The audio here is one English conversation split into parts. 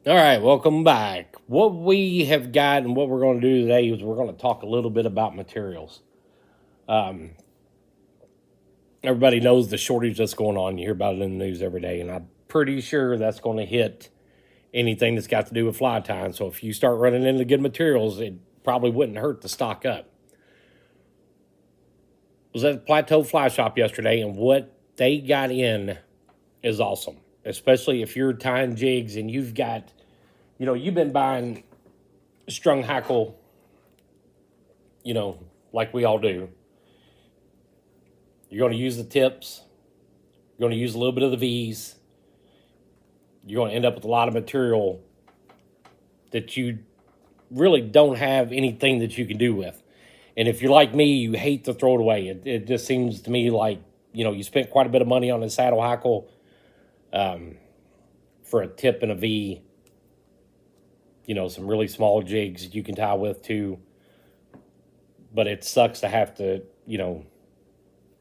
All right, welcome back. What we have got and what we're going to do today is we're going to talk a little bit about materials. Um, Everybody knows the shortage that's going on. You hear about it in the news every day, and I'm pretty sure that's going to hit anything that's got to do with fly tying. So if you start running into good materials, it probably wouldn't hurt to stock up. I was at the Plateau Fly Shop yesterday, and what they got in is awesome, especially if you're tying jigs and you've been buying strung hackle, like we all do. You're going to use the tips. You're going to use a little bit of the V's. You're going to end up with a lot of material that you really don't have anything that you can do with. And if you're like me, you hate to throw it away. It just seems to me like, you spent quite a bit of money on a saddle hackle for a tip and a V. Some really small jigs you can tie with too. But it sucks to have to,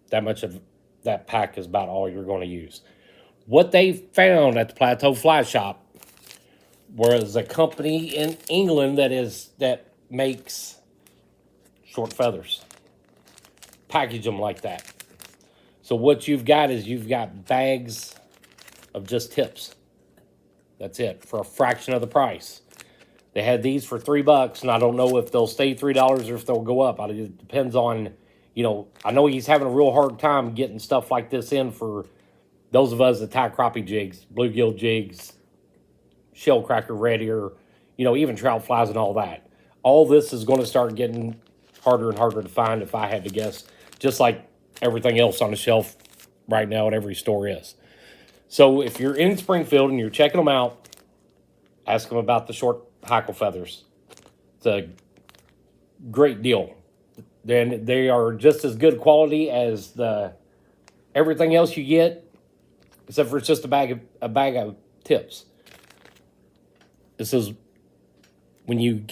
that much of that pack is about all you're going to use. What they found at the Plateau Fly Shop was a company in England that makes short feathers. Package them like that. So what you've got bags of just tips. That's it for a fraction of the price. They had these for $3, and I don't know if they'll stay $3 or if they'll go up. It depends on, I know he's having a real hard time getting stuff like this in for those of us that tie crappie jigs, bluegill jigs, shell cracker red ear, even trout flies and all that. All this is going to start getting harder and harder to find, if I had to guess, just like everything else on the shelf right now at every store is. So if you're in Springfield and you're checking them out, ask them about the short hackle feathers. It's a great deal. Then they are just as good quality as the everything else you get, except for it's just a bag of tips. This is when you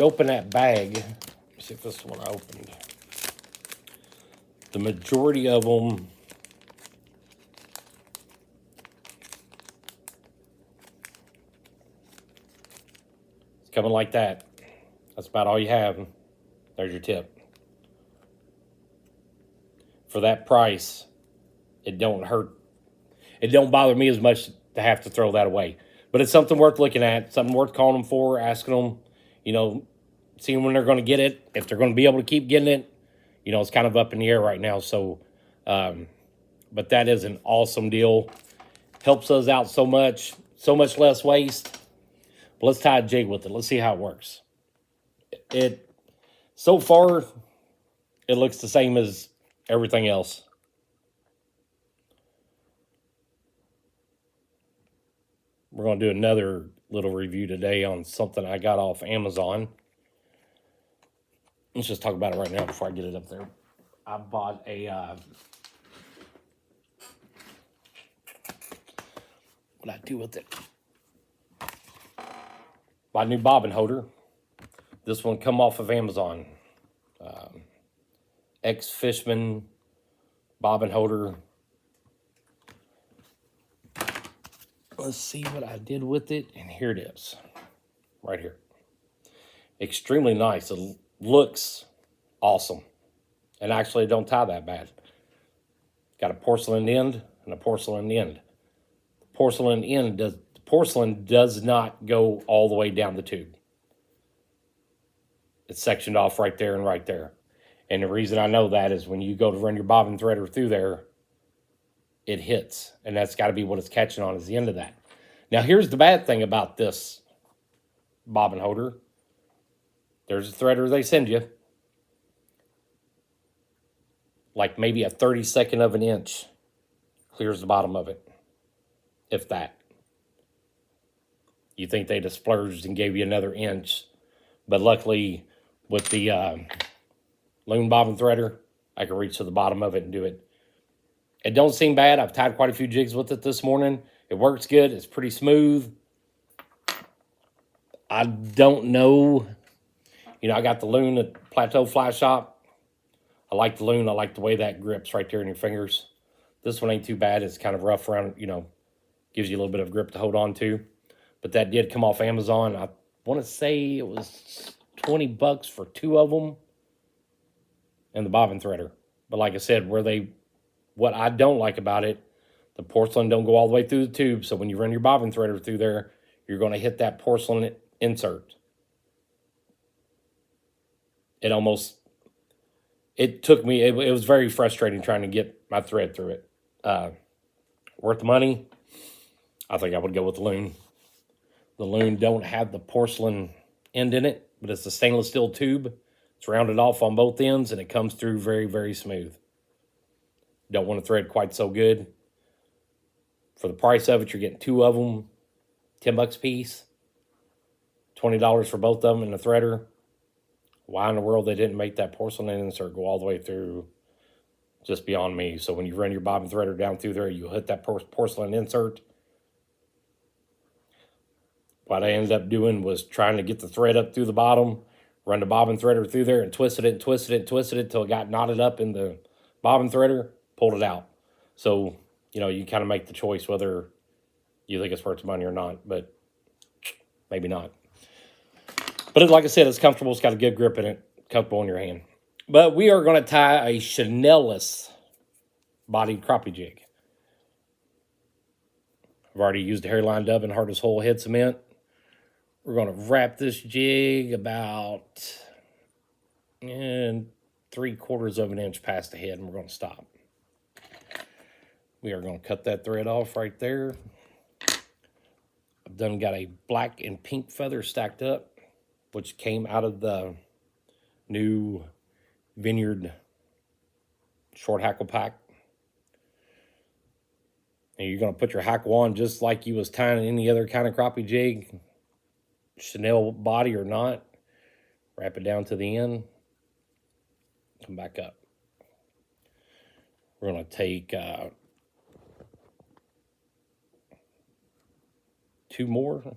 open that bag. Let me see if this is what I opened. The majority of them. It's coming like that. That's about all you have. There's your tip. For that price, it don't hurt. It don't bother me as much to have to throw that away. But it's something worth looking at, something worth calling them for, asking them, seeing when they're going to get it, if they're going to be able to keep getting it. It's kind of up in the air right now. So, but that is an awesome deal. Helps us out so much less waste. But let's tie a jig with it. Let's see how it works. So far, it looks the same as everything else. We're going to do another little review today on something I got off Amazon. Let's just talk about it right now before I get it up there. I bought what'd I do with it? Bought a new bobbin holder. This one come off of Amazon. Ex-Fishman bobbin holder. Let's see what I did with it. And here it is. Right here. Extremely nice. It looks awesome. And actually, it don't tie that bad. Got a porcelain end and a porcelain end. The porcelain does not go all the way down the tube. It's sectioned off right there and right there. And the reason I know that is when you go to run your bobbin threader through there, it hits. And that's got to be what it's catching on is the end of that. Now, here's the bad thing about this bobbin holder. There's a threader they send you. Like maybe a 32nd of an inch clears the bottom of it. If that. You think they'd have splurged and gave you another inch. But luckily, with the loon bobbin threader, I can reach to the bottom of it and do it. It don't seem bad. I've tied quite a few jigs with it this morning. It works good. It's pretty smooth. I don't know. I got the loon at Plateau Fly Shop. I like the loon. I like the way that grips right there in your fingers. This one ain't too bad. It's kind of rough around, gives you a little bit of grip to hold on to. but that did come off Amazon. I want to say it was $20 for 2 of them, and the bobbin threader. But like I said, what I don't like about it, the porcelain don't go all the way through the tube. So when you run your bobbin threader through there, you're going to hit that porcelain insert. It took me, it was very frustrating trying to get my thread through it. Worth the money? I think I would go with the loon. The loon don't have the porcelain end in it, but it's a stainless steel tube. It's rounded off on both ends, and it comes through very, very smooth. Don't want to thread quite so good. For the price of it, you're getting 2 of them, $10 a piece, $20 for both of them in the threader. Why in the world they didn't make that porcelain insert go all the way through, just beyond me. So when you run your bobbin threader down through there, you hit that porcelain insert. What I ended up doing was trying to get the thread up through the bottom, run the bobbin threader through there, and twisted it until it got knotted up in the bobbin threader, pulled it out. So, you kind of make the choice whether you think it's worth the money or not, but maybe not. But like I said, it's comfortable. It's got a good grip in it, comfortable in your hand. But we are going to tie a Chanel-less bodied crappie jig. I've already used a hairline dub and hardest hole head cement. We're going to wrap this jig about 3/4 of an inch past the head, and we're going to stop. We are going to cut that thread off right there. I've got a black and pink feather stacked up, which came out of the new Vineyard short hackle pack. And you're going to put your hackle on just like you was tying any other kind of crappie jig, Chanel body or not. Wrap it down to the end. Come back up. We're going to take 2 more.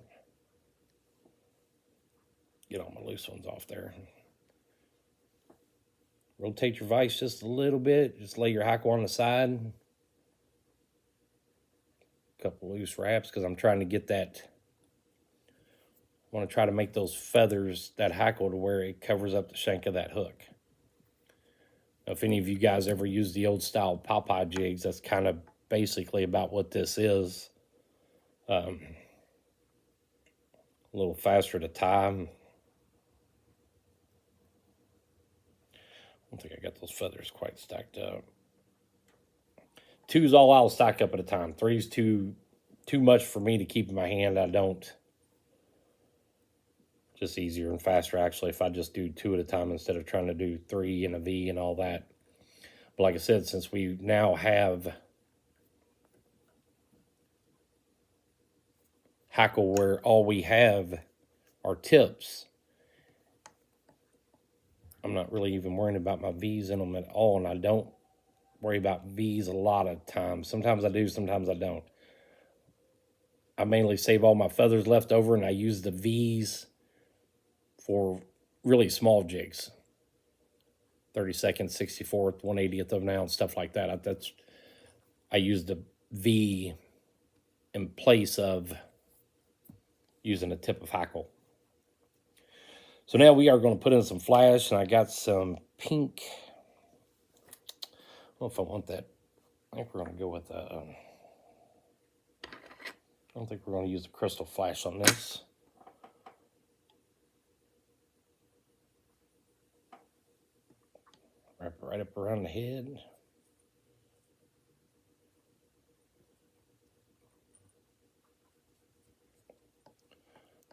Get all my loose ones off there. Rotate your vise just a little bit. Just lay your hackle on the side. Couple loose wraps because I'm trying to get that. I want to try to make those feathers, that hackle, to where it covers up the shank of that hook. Now, if any of you guys ever used the old style Popeye jigs, that's kind of basically about what this is. A little faster to tie. I don't think I got those feathers quite stacked up. 2's all I'll stack up at a time. 3's too much for me to keep in my hand. I don't. Just easier and faster, actually, if I just do 2 at a time instead of trying to do 3 and a V and all that. But like I said, since we now have hackle where all we have are tips, I'm not really even worrying about my V's in them at all, and I don't worry about V's a lot of times. Sometimes I do, sometimes I don't. I mainly save all my feathers left over, and I use the V's for really small jigs. 32nd, 64th, 1/80th of an ounce, stuff like that. I use the V in place of using a tip of hackle. So now we are going to put in some flash, and I got some pink. I don't know if I want that. I think we're going to go with I don't think we're going to use the crystal flash on this. Wrap it right up around the head.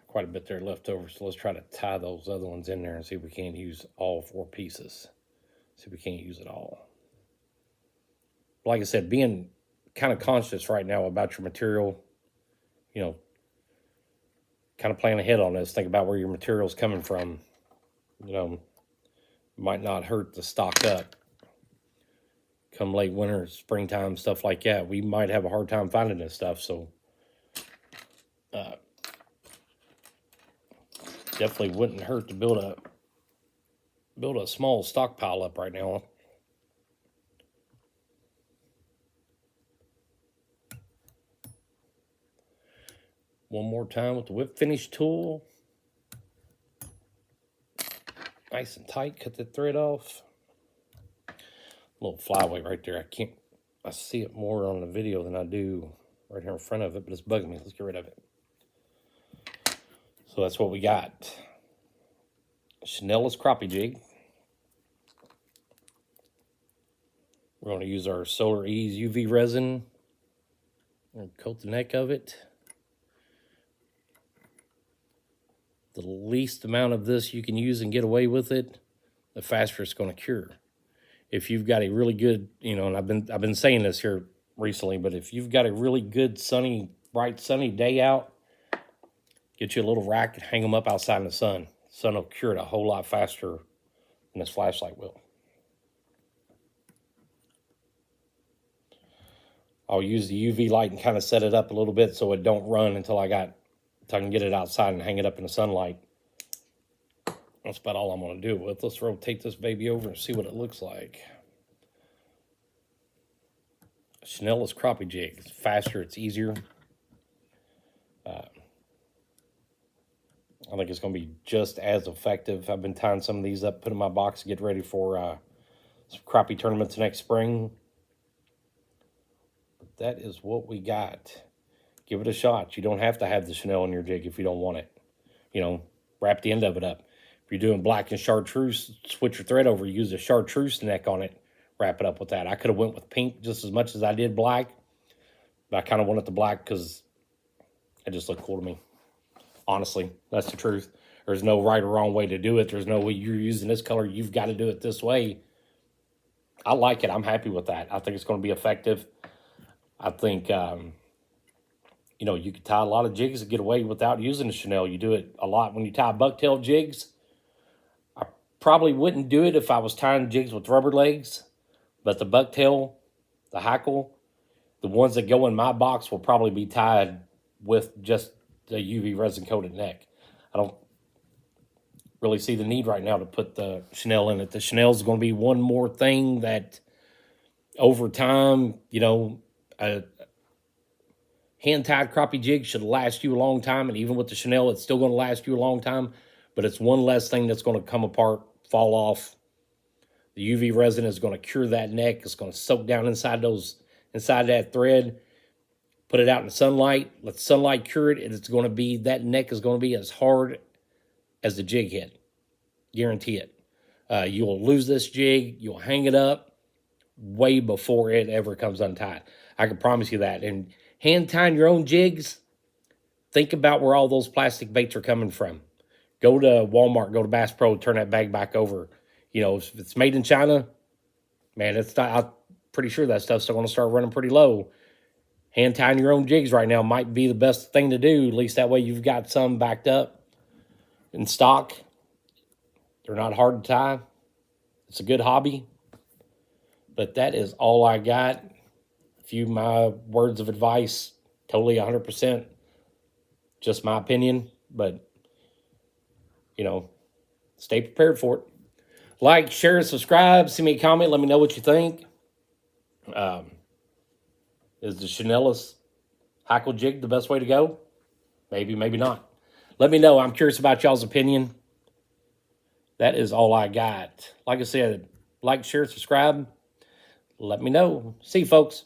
Quite a bit there left over, so let's try to tie those other ones in there and see if we can't use all 4 pieces. See if we can't use it all. Like I said, being kind of conscious right now about your material, kind of plan ahead on this. Think about where your material's coming from. Might not hurt to stock up. Come late winter, springtime, stuff like that, we might have a hard time finding this stuff. So definitely wouldn't hurt to build a small stockpile up right now. one more time with the whip finish tool. Nice and tight, cut the thread off. A little flyweight right there. I see it more on the video than I do right here in front of it, but it's bugging me. Let's get rid of it. So that's what we got. Chanel's crappie jig. We're going to use our Solar Ease UV resin and coat the neck of it. The least amount of this you can use and get away with it, the faster it's going to cure. If you've got a really good, and I've been saying this here recently, but if you've got a really good sunny, bright sunny day out, get you a little rack and hang them up outside in the sun. The sun will cure it a whole lot faster than this flashlight will. I'll use the UV light and kind of set it up a little bit so it don't run until I can get it outside and hang it up in the sunlight. That's about all I'm going to do with. Let's rotate this baby over and see what it looks like. Chanel's crappie jig. It's faster, it's easier. I think it's going to be just as effective. I've been tying some of these up, put in my box to get ready for some crappie tournaments next spring. But that is what we got. Give it a shot. You don't have to have the Chanel in your jig if you don't want it. Wrap the end of it up. If you're doing black and chartreuse, switch your thread over. Use a chartreuse neck on it. Wrap it up with that. I could have went with pink just as much as I did black. But I kind of wanted the black because it just looked cool to me. Honestly, that's the truth. There's no right or wrong way to do it. There's no way you're using this color, you've got to do it this way. I like it. I'm happy with that. I think it's going to be effective. I think, you could tie a lot of jigs and get away without using the Chanel. You do it a lot when you tie bucktail jigs. I probably wouldn't do it if I was tying jigs with rubber legs. But the bucktail, the hackle, the ones that go in my box will probably be tied with just the UV resin coated neck. I don't really see the need right now to put the Chanel in it. The Chanel is going to be one more thing that over time, a hand-tied crappie jig should last you a long time. And even with the Chanel, it's still going to last you a long time. But it's one less thing that's going to come apart, fall off. The UV resin is going to cure that neck. It's going to soak down inside that thread. Put it out in the sunlight, let the sunlight cure it, and that neck is going to be as hard as the jig head. Guarantee it. You'll lose this jig, you'll hang it up way before it ever comes untied. I can promise you that. And hand tying your own jigs, think about where all those plastic baits are coming from. Go to Walmart, go to Bass Pro, turn that bag back over. If it's made in China, man, I'm pretty sure that stuff's still going to start running pretty low. Hand tying your own jigs right now might be the best thing to do. At least that way you've got some backed up in stock. They're not hard to tie. It's a good hobby. But that is all I got. A few of my words of advice, totally 100%. Just my opinion. But, stay prepared for it. Like, share, and subscribe. Send me a comment. Let me know what you think. Is the Chanel's Hackle Jig the best way to go? Maybe, maybe not. Let me know. I'm curious about y'all's opinion. That is all I got. Like I said, like, share, subscribe. Let me know. See you, folks.